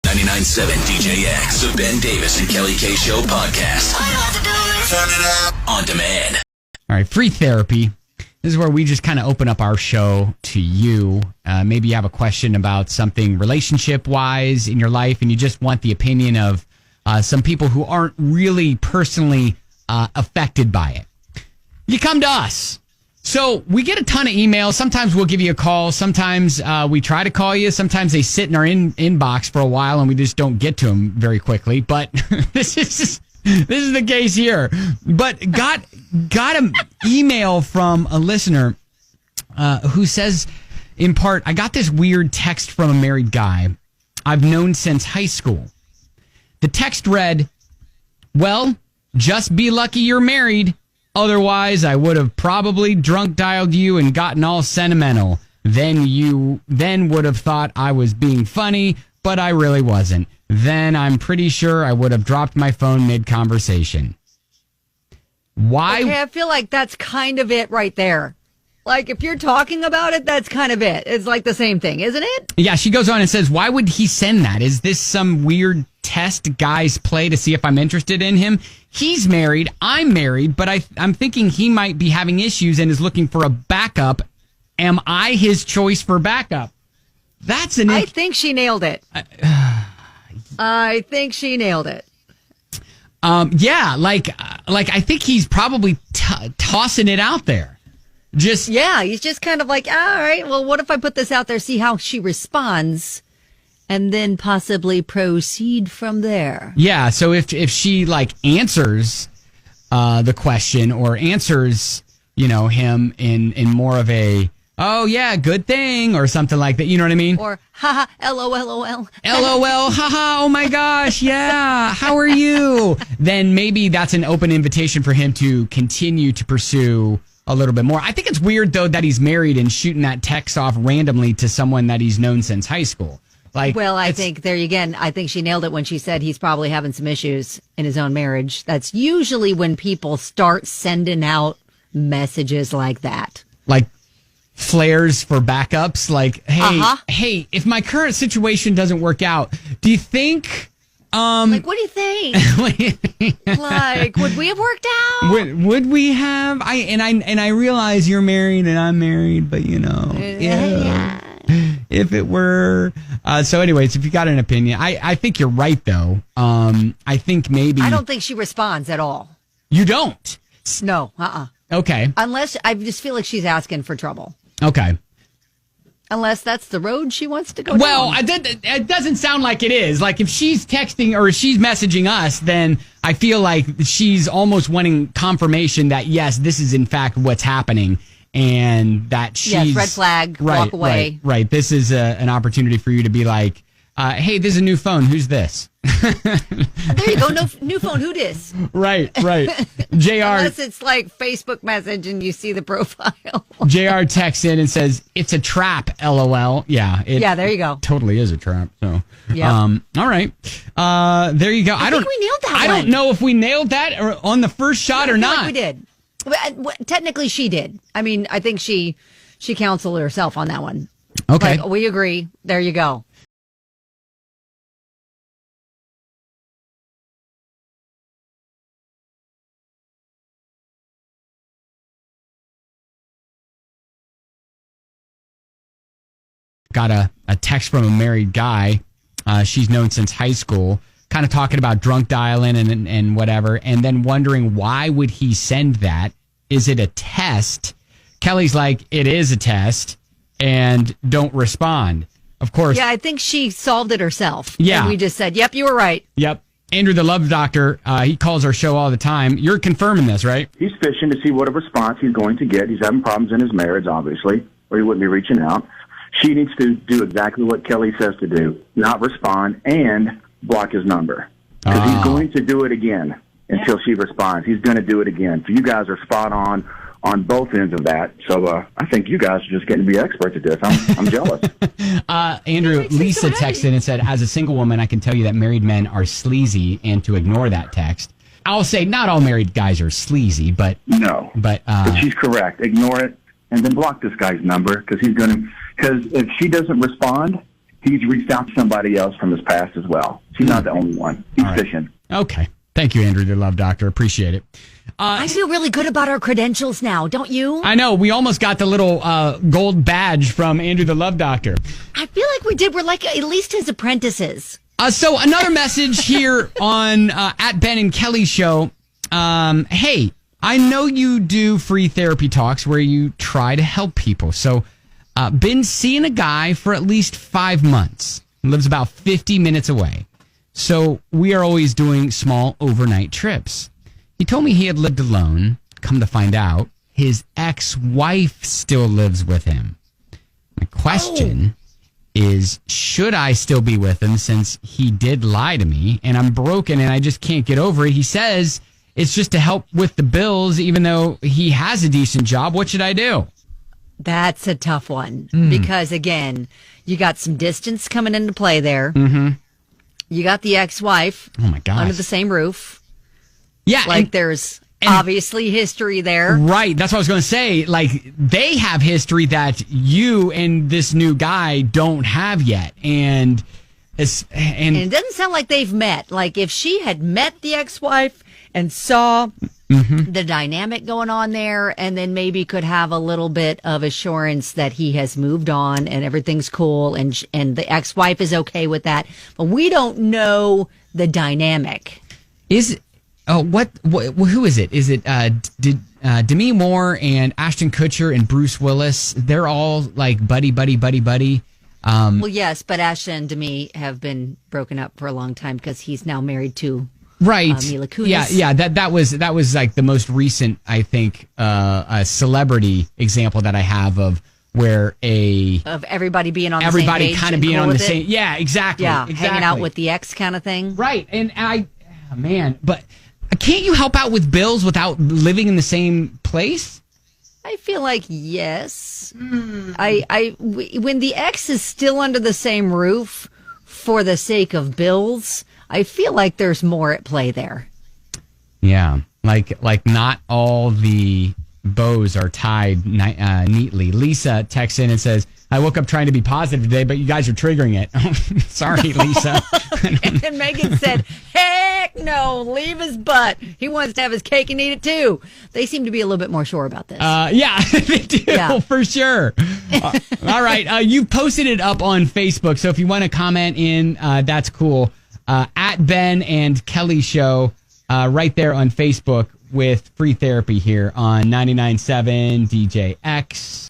99.7 DJX, the Ben Davis and Kelly K Show podcast. Turn it up. On demand. All right, free therapy. This is where we just kind of open up our show to you. Maybe you have a question about something relationship-wise in your life, and you just want the opinion of some people who aren't really personally affected by it. You come to us. So we get a ton of emails. Sometimes we'll give you a call. Sometimes we try to call you. Sometimes they sit in our inbox for a while, and we just don't get to them very quickly. But this is the case here. But got an email from a listener who says, in part, I got this weird text from a married guy I've known since high school. The text read, well, just be lucky you're married. Otherwise, I would have probably drunk dialed you and gotten all sentimental. Then you would have thought I was being funny, but I really wasn't. Then I'm pretty sure I would have dropped my phone mid-conversation. Why? Okay, I feel like that's kind of it right there. Like, if you're talking about it, that's kind of it. It's like the same thing, isn't it? Yeah, she goes on and says, why would he send that? Is this some weird test guys play to see if I'm interested in him? He's married, I'm married, but I'm thinking he might be having issues and is looking for a backup. Am I his choice for backup? I think she nailed it. I think she nailed it. Yeah, like I think he's probably tossing it out there. He's just kind of like, all right, well, what if I put this out there, see how she responds, and then possibly proceed from there? Yeah, so if she like answers the question or answers, him in more of a, oh yeah, good thing or something like that, you know what I mean? Or haha, LOL. LOL, haha, oh my gosh, yeah, how are you? Then maybe that's an open invitation for him to continue to pursue a little bit more. I think it's weird though that he's married and shooting that text off randomly to someone that he's known since high school. I think there again, I think she nailed it when she said he's probably having some issues in his own marriage. That's usually when people start sending out messages like that. Like flares for backups. Like, hey, if my current situation doesn't work out, do you think... what do you think? Like, would we have worked out? Would we have? I realize you're married and I'm married, but yeah. If it were. So anyways, if you got an opinion, I think you're right though. I think maybe. I don't think she responds at all. You don't? No. Okay. Unless I just feel like she's asking for trouble. Okay. Unless that's the road she wants to go down. Well, it doesn't sound like it is. Like, if she's texting or she's messaging us, then I feel like she's almost wanting confirmation that, yes, this is in fact what's happening. And that she's... Yes, red flag, walk away. Right. This is an opportunity for you to be like, hey, this is a new phone. Who's this? There you go. No new phone. Who dis? Right. JR. Unless it's like Facebook message and you see the profile. JR texts in and says, it's a trap, LOL. Yeah. There you go. Totally is a trap. So, yeah. All right. There you go. I think we nailed that I don't know if we nailed that or on the first shot or not. Like we did. Technically, she did. I mean, I think she counseled herself on that one. Okay. Like, we agree. There you go. Got a text from a married guy she's known since high school, kind of talking about drunk dialing and whatever, and then wondering why would he send that? Is it a test? Kelly's like, it is a test, and don't respond. Of course. Yeah, I think she solved it herself. Yeah. And we just said, yep, you were right. Yep. Andrew, the love doctor, he calls our show all the time. You're confirming this, right? He's fishing to see what a response he's going to get. He's having problems in his marriage, obviously, or he wouldn't be reaching out. She needs to do exactly what Kelly says to do, not respond and block his number. Because he's going to do it again until she responds. He's going to do it again. So you guys are spot on both ends of that. So I think you guys are just getting to be experts at this. I'm jealous. Andrew, Lisa texted and said, as a single woman, I can tell you that married men are sleazy and to ignore that text. I'll say not all married guys are sleazy, but... No. But she's correct. Ignore it and then block this guy's number because if she doesn't respond he's reached out to somebody else from his past as well. She's not the only one. He's fishing. Okay. Thank you, Andrew, the Love Doctor. Appreciate it. I feel really good about our credentials now, don't you? I know. We almost got the little gold badge from Andrew, the Love Doctor. I feel like we did. We're like at least his apprentices. So another message here on at Ben and Kelly Show. Hey, I know you do free therapy talks where you try to help people. So been seeing a guy for at least 5 months. He lives about 50 minutes away. So we are always doing small overnight trips. He told me he had lived alone. Come to find out, his ex-wife still lives with him. My question is, should I still be with him since he did lie to me and I'm broken and I just can't get over it? He says it's just to help with the bills, even though he has a decent job. What should I do? That's a tough one because, again, you got some distance coming into play there. Mm-hmm. You got the ex-wife Oh my gosh. under the same roof. Yeah. Like there's obviously history there. Right. That's what I was going to say. Like they have history that you and this new guy don't have yet. And it doesn't sound like they've met. Like if she had met the ex-wife and saw the dynamic going on there and then maybe could have a little bit of assurance that he has moved on and everything's cool and the ex-wife is okay with that. But we don't know the dynamic. Who is it? Is it Demi Moore and Ashton Kutcher and Bruce Willis? They're all like buddy. Well, yes, but Ashton and Demi have been broken up for a long time because he's now married to Mila Kunis. Yeah. That was like the most recent, I think, a celebrity example that I have of where of everybody being on the same page, everybody kind of being on the same. Yeah, exactly. Yeah, hanging out with the ex kind of thing. Right, and but can't you help out with bills without living in the same place? I feel like yes. When the ex is still under the same roof for the sake of bills, I feel like there's more at play there. Yeah, like not all the bows are tied neatly. Lisa texts in and says, I woke up trying to be positive today, but you guys are triggering it. Sorry, Lisa. And then Megan said, heck no, leave his butt. He wants to have his cake and eat it too. They seem to be a little bit more sure about this. Yeah, they do, for sure. All right, you posted it up on Facebook, so if you want to comment in, that's cool. At Ben and Kelly Show, right there on Facebook with free therapy here on 99.7 DJX.